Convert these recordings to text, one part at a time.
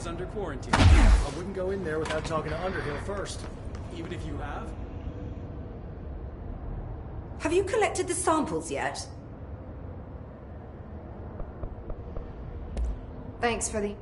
Under quarantine. I wouldn't go in there without talking to Underhill first, even if you have. Have you collected the samples yet? Thanks for the...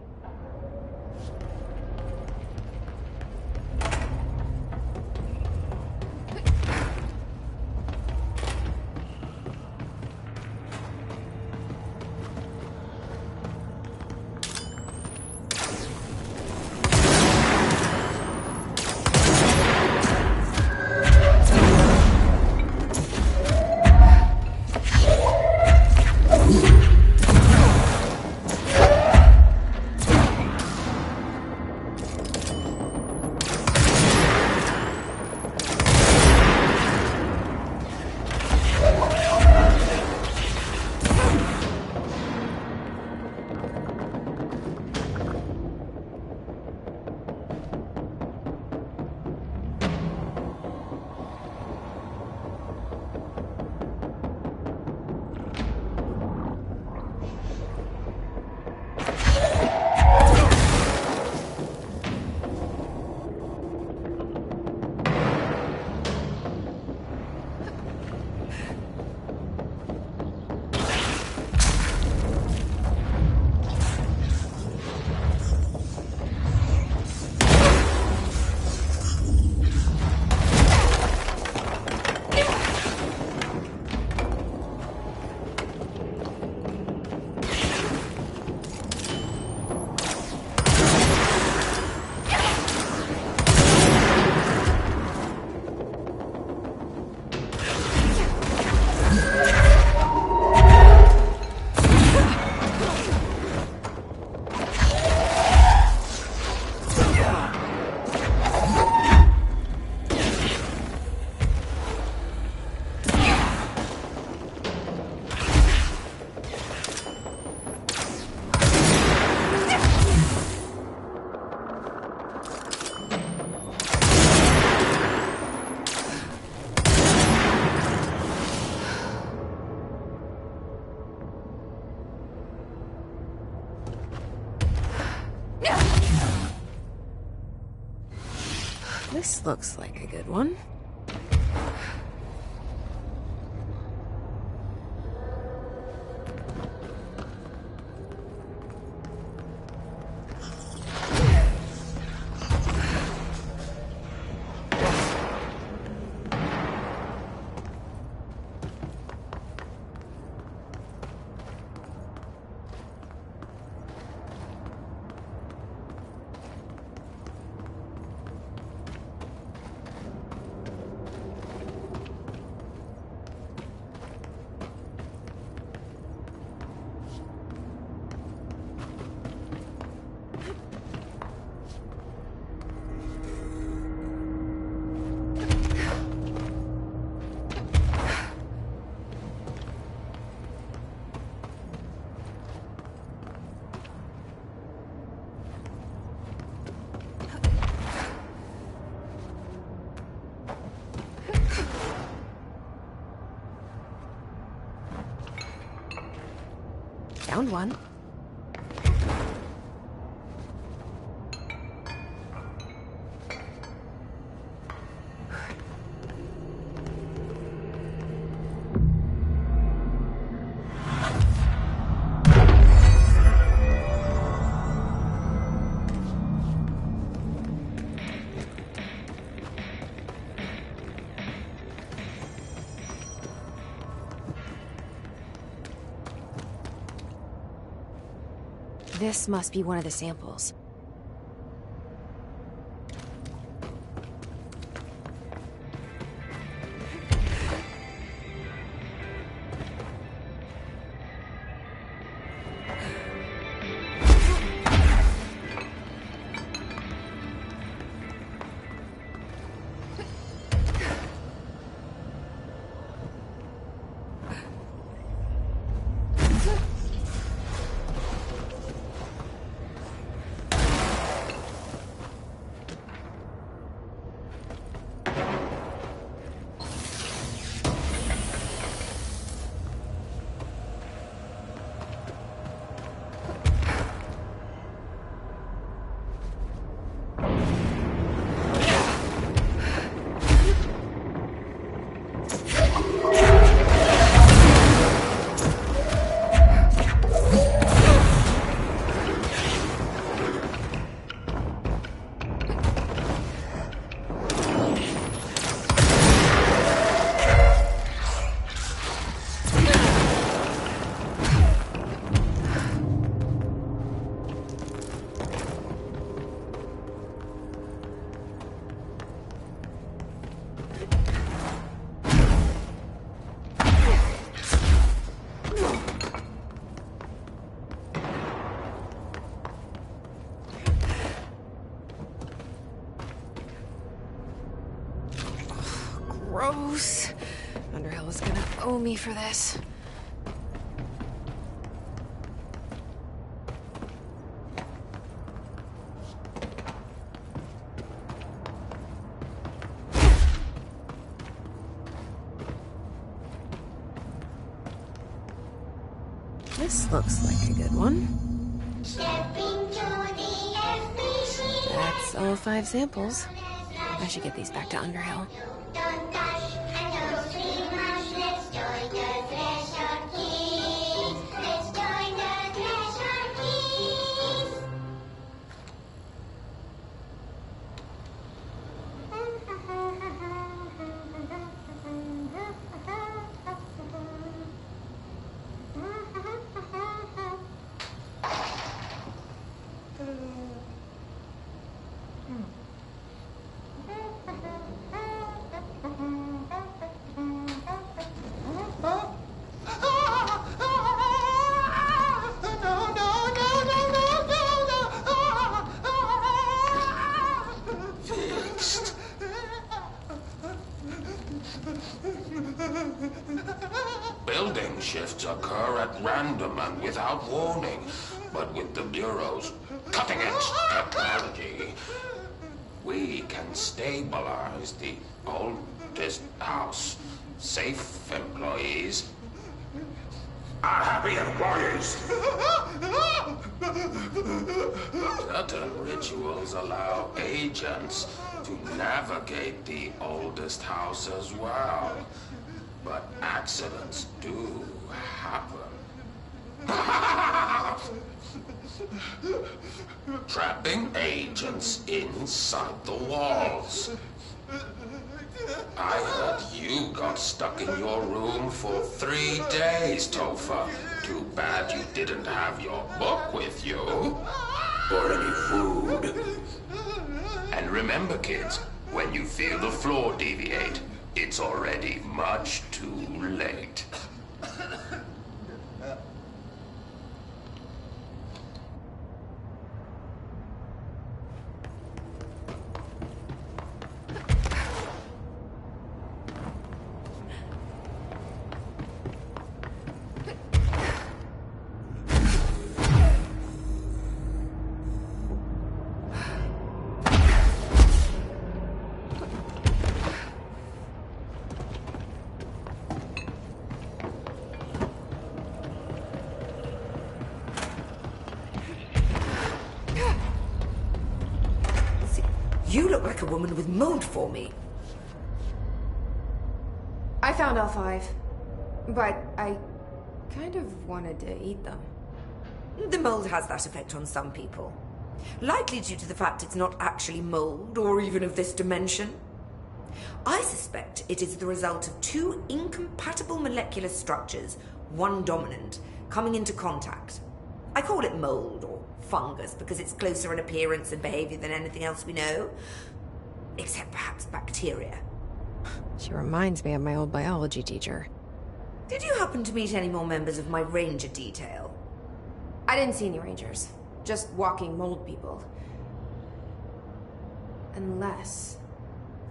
This looks like a good one. Found one. This must be one of the samples. Gross. Underhill is gonna owe me for this. This looks like a good one. That's all 5 samples. I should get these back to Underhill. Building shifts occur at random and without warning, but with the Bureau's cutting-edge technology, we can stabilize the oldest house. Safe employees are happy employees. Certain rituals allow agents to navigate the oldest house as well. But accidents do happen. Trapping agents inside the walls. I heard you got stuck in your room for 3 days, Topher. Too bad you didn't have your book with you. Or any food. And remember, kids, when you feel the floor deviate, it's already much too late. You look like a woman with mold for me. I found all 5, but I kind of wanted to eat them. The mold has that effect on some people. Likely due to the fact it's not actually mold, or even of this dimension. I suspect it is the result of 2 incompatible molecular structures, one dominant, coming into contact. I call it mold, or fungus because it's closer in appearance and behavior than anything else we know. Except perhaps bacteria. She reminds me of my old biology teacher. Did you happen to meet any more members of my ranger detail? I didn't see any rangers. Just walking mold people. Unless...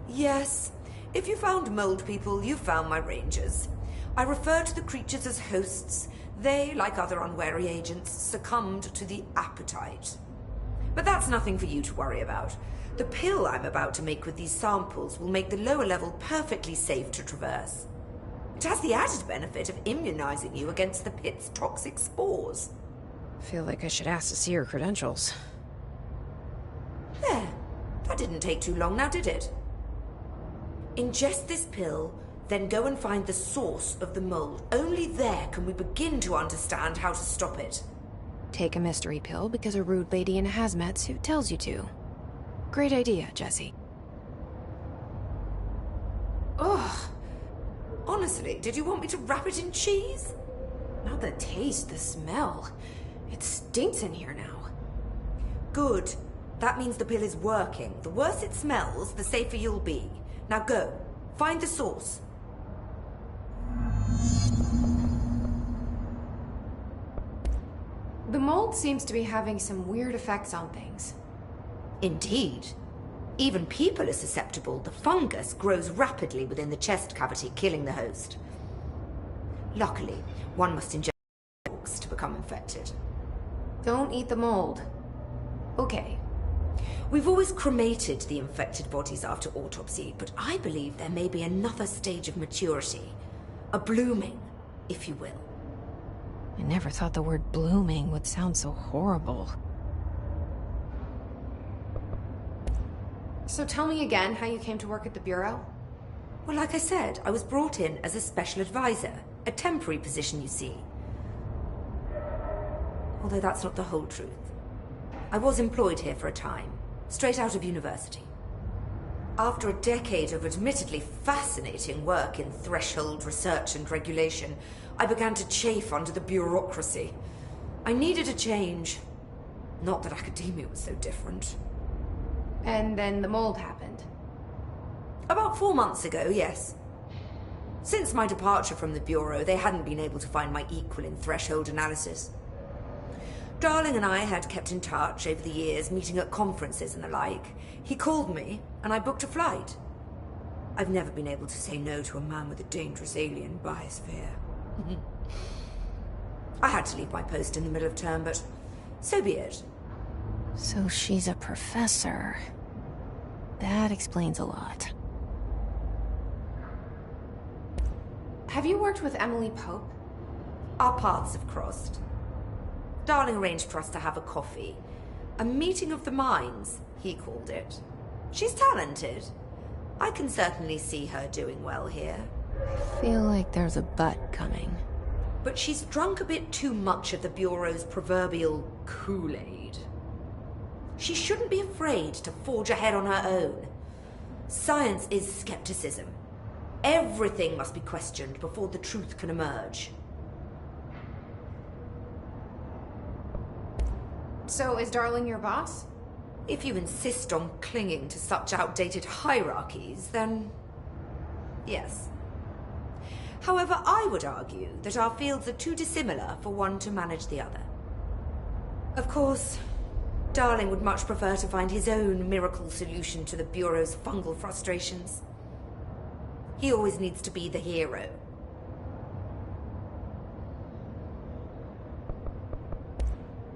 Yes. If you found mold people, you found my rangers. I refer to the creatures as hosts. They, like other unwary agents, succumbed to the appetite. But that's nothing for you to worry about. The pill I'm about to make with these samples will make the lower level perfectly safe to traverse. It has the added benefit of immunizing you against the pit's toxic spores. I feel like I should ask to see her credentials. There. That didn't take too long now, did it? Ingest this pill, then go and find the source of the mold. Only there can we begin to understand how to stop it. Take a mystery pill because a rude lady in a hazmat suit tells you to. Great idea, Jesse. Ugh. Honestly, did you want me to wrap it in cheese? Not the taste, the smell. It stinks in here now. Good. That means the pill is working. The worse it smells, the safer you'll be. Now go. Find the source. The mold seems to be having some weird effects on things. Indeed. Even people are susceptible. The fungus grows rapidly within the chest cavity, killing the host. Luckily, one must ingest dogs to become infected. Don't eat the mold. Okay. We've always cremated the infected bodies after autopsy, but I believe there may be another stage of maturity. A blooming, if you will. I never thought the word blooming would sound so horrible. So tell me again how you came to work at the Bureau? Well, like I said, I was brought in as a special advisor. A temporary position, you see. Although that's not the whole truth. I was employed here for a time, straight out of university. After a decade of admittedly fascinating work in threshold research and regulation, I began to chafe under the bureaucracy. I needed a change. Not that academia was so different. And then the mold happened. About 4 months ago, yes. Since my departure from the Bureau, they hadn't been able to find my equal in threshold analysis. Darling and I had kept in touch over the years, meeting at conferences and the like. He called me, and I booked a flight. I've never been able to say no to a man with a dangerous alien biosphere. I had to leave my post in the middle of term, but so be it. So she's a professor. That explains a lot. Have you worked with Emily Pope? Our paths have crossed. Darling arranged for us to have a coffee. A meeting of the minds, he called it. She's talented. I can certainly see her doing well here. I feel like there's a but coming. But she's drunk a bit too much of the Bureau's proverbial Kool-Aid. She shouldn't be afraid to forge ahead on her own. Science is skepticism. Everything must be questioned before the truth can emerge. So is Darling your boss? If you insist on clinging to such outdated hierarchies, then yes. However, I would argue that our fields are too dissimilar for one to manage the other. Of course, Darling would much prefer to find his own miracle solution to the Bureau's fungal frustrations. He always needs to be the hero.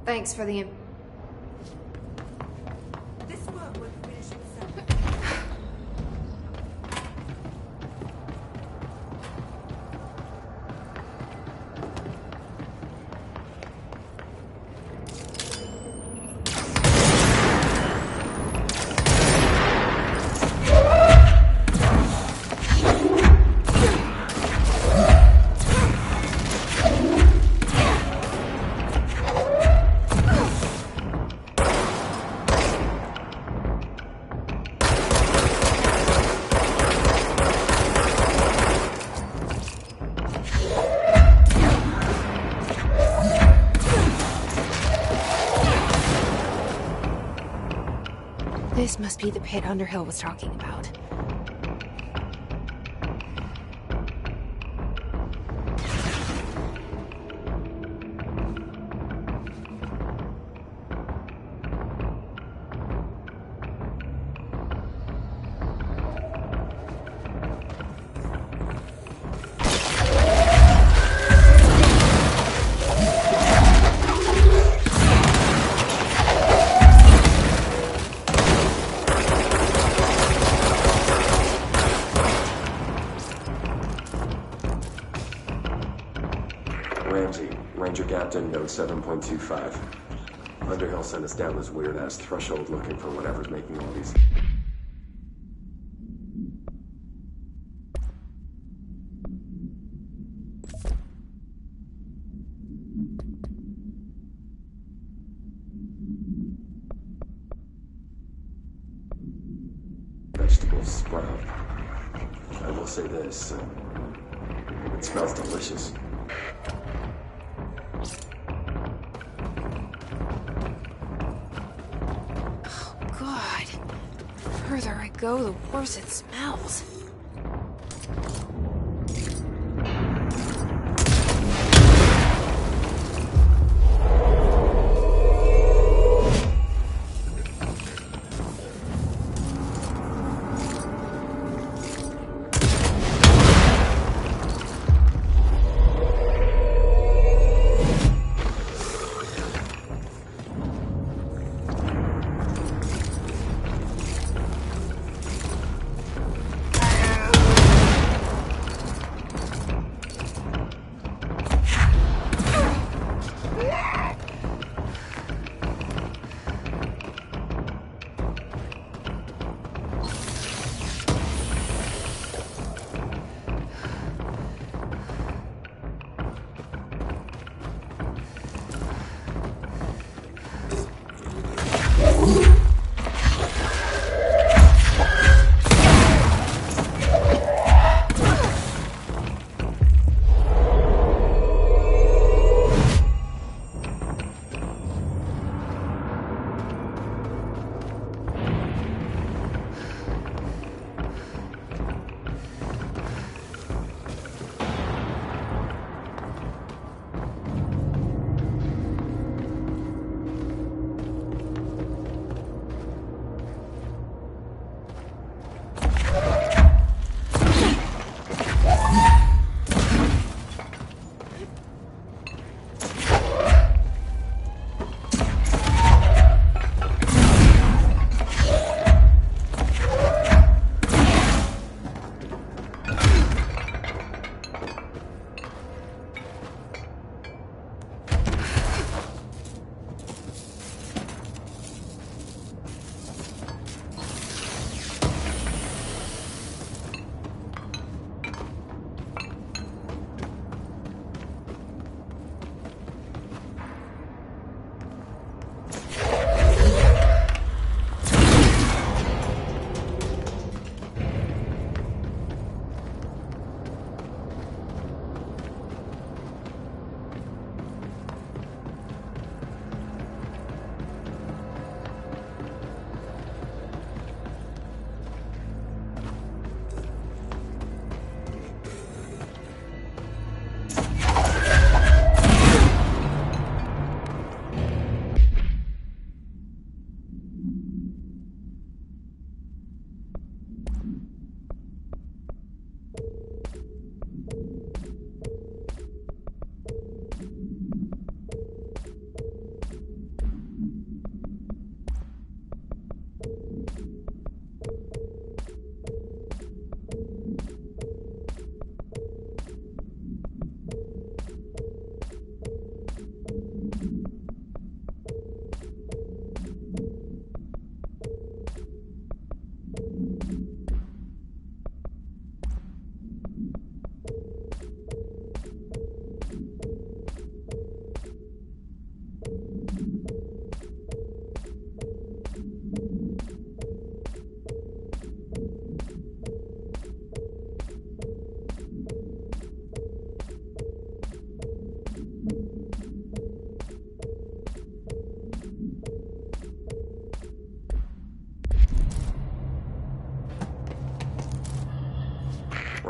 Thanks for the... This work won't finish itself. This must be the pit Underhill was talking about. Ramsey, Ranger Captain, note 7.25. Underhill sent us down this weird-ass threshold looking for whatever's making all these... vegetables sprout. I will say this, it smells delicious. God. The further I go, the worse it smells.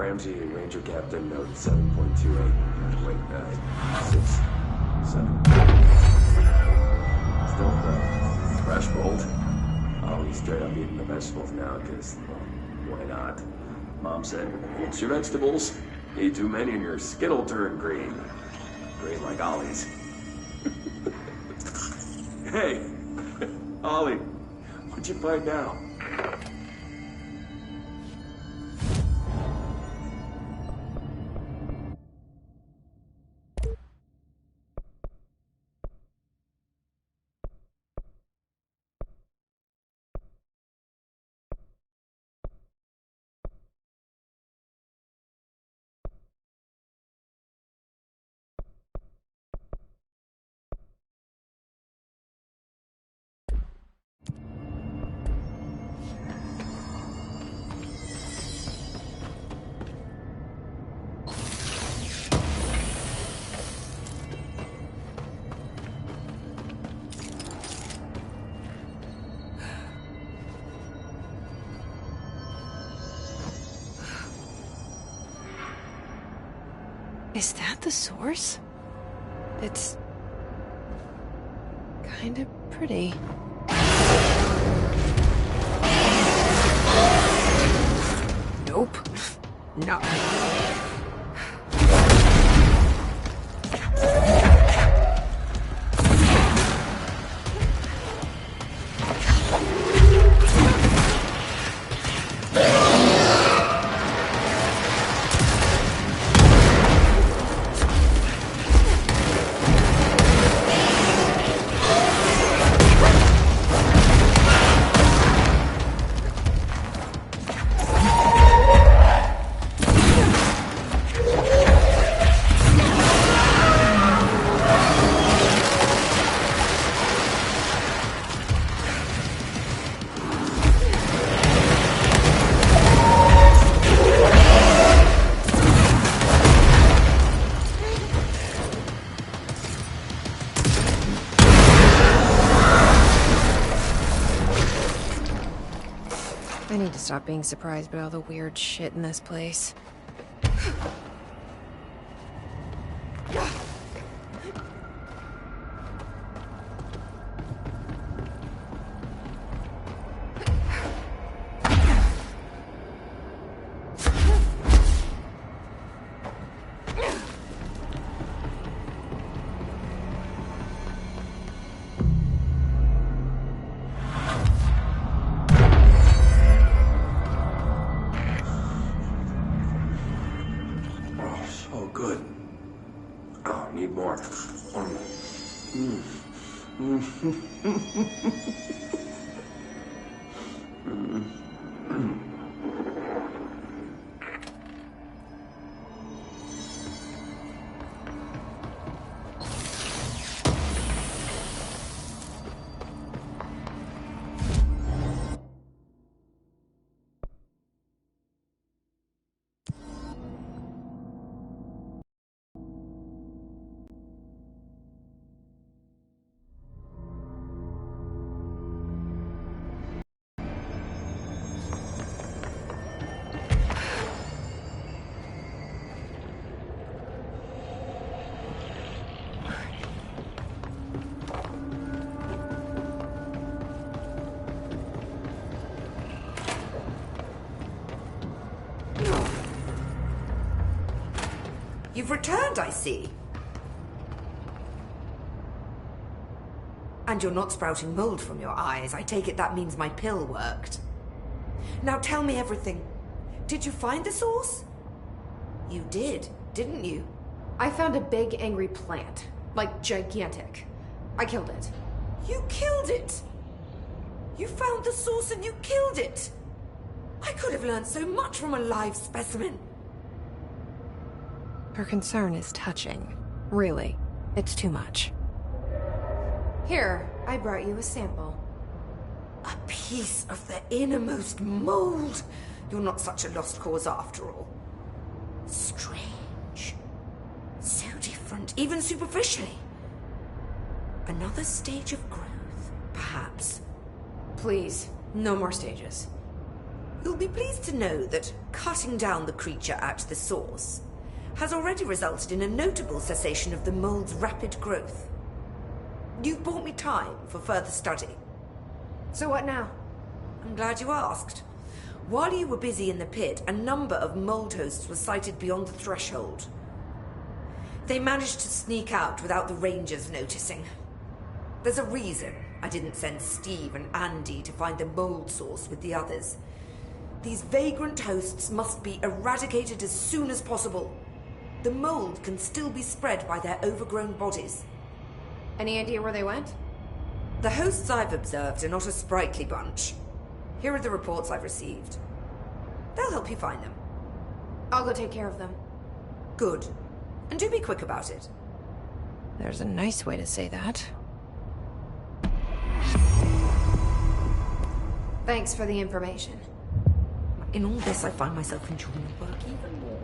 Ramsey, Ranger Captain, note 7.28. Wait, 6, 7. Still fresh bolt. Oh, he's straight up eating the vegetables now, because, well, why not? Mom said, eat your vegetables. Eat too many and your skit'll turn green. Green like Ollie's. Hey, Ollie, what'd you find now? Is that the source? It's kind of pretty. Nope. No. I need to stop being surprised by all the weird shit in this place. Good. Oh, need more. You've returned, I see. And you're not sprouting mold from your eyes. I take it that means my pill worked. Now tell me everything. Did you find the source? You did, didn't you? I found a big, angry plant. Like, gigantic. I killed it. You killed it! You found the source and you killed it! I could have learned so much from a live specimen. Her concern is touching. Really, it's too much. Here, I brought you a sample. A piece of the innermost mold. You're not such a lost cause after all. Strange. So different, even superficially. Another stage of growth, perhaps. Please, no more stages. You'll be pleased to know that cutting down the creature at the source has already resulted in a notable cessation of the mold's rapid growth. You've bought me time for further study. So what now? I'm glad you asked. While you were busy in the pit, a number of mold hosts were sighted beyond the threshold. They managed to sneak out without the Rangers noticing. There's a reason I didn't send Steve and Andy to find the mold source with the others. These vagrant hosts must be eradicated as soon as possible. The mold can still be spread by their overgrown bodies. Any idea where they went? The hosts I've observed are not a sprightly bunch. Here are the reports I've received. They'll help you find them. I'll go take care of them. Good. And do be quick about it. There's a nice way to say that. Thanks for the information. In all this, I find myself enjoying the work even more.